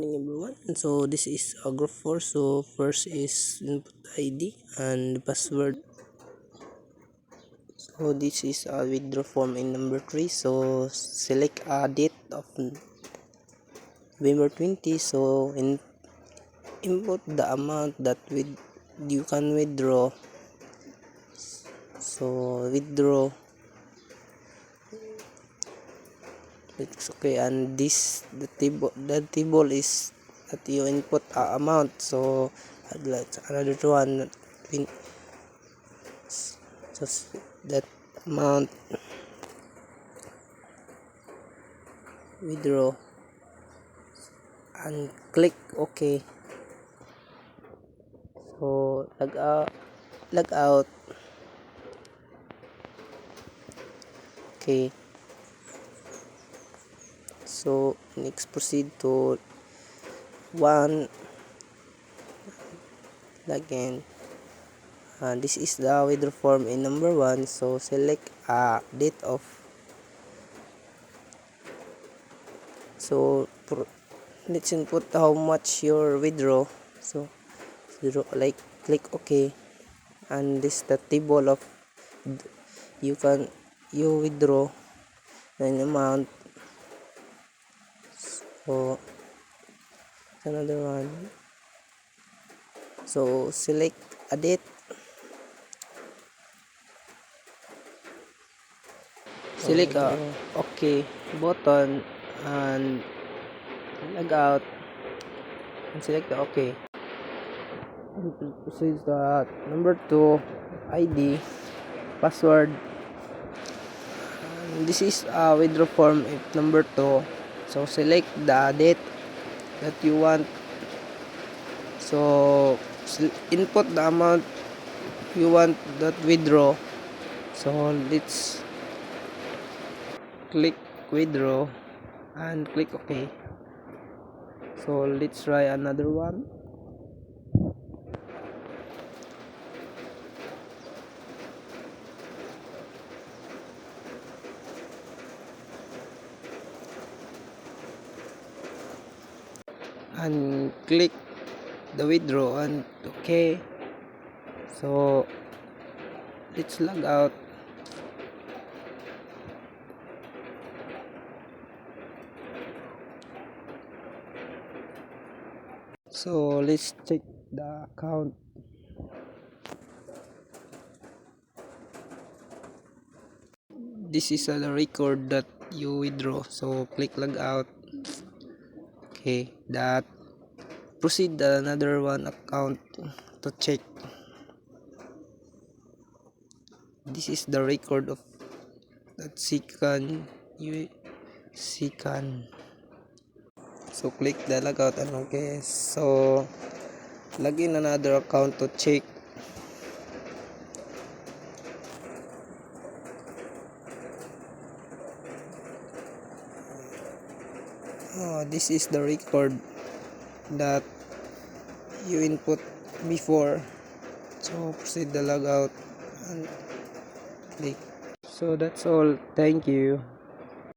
morning everyone. So this is group 4. So first is input ID and password. So this is a withdraw form in number 3. So select a date of November 20. So input the amount that you can withdraw. So withdraw. It's okay, and the table is that you input amount. So like another one, just that amount withdraw and click OK. So log out. Okay, so next proceed to one login. This is the withdraw form in number 1. So select a date of, so let's input how much your withdraw. So zero, like click OK, and this the table of you withdraw an amount. So another one, so select a date, select a OK button and log out and select the OK. Proceed to number 2, ID, password. This is a withdraw form if number 2. So select the date that you want. So input the amount you want that withdraw. So let's click withdraw and click OK. So let's try another one. And click the withdraw and OK. So let's log out. So let's check the account. This is the record that you withdraw. So click log out. Okay, that proceed another one account to check. This is the record of that second you second. So click the logout and okay. So log in another account to check. This is the record that you input before. So proceed the logout and click. So that's all. Thank you.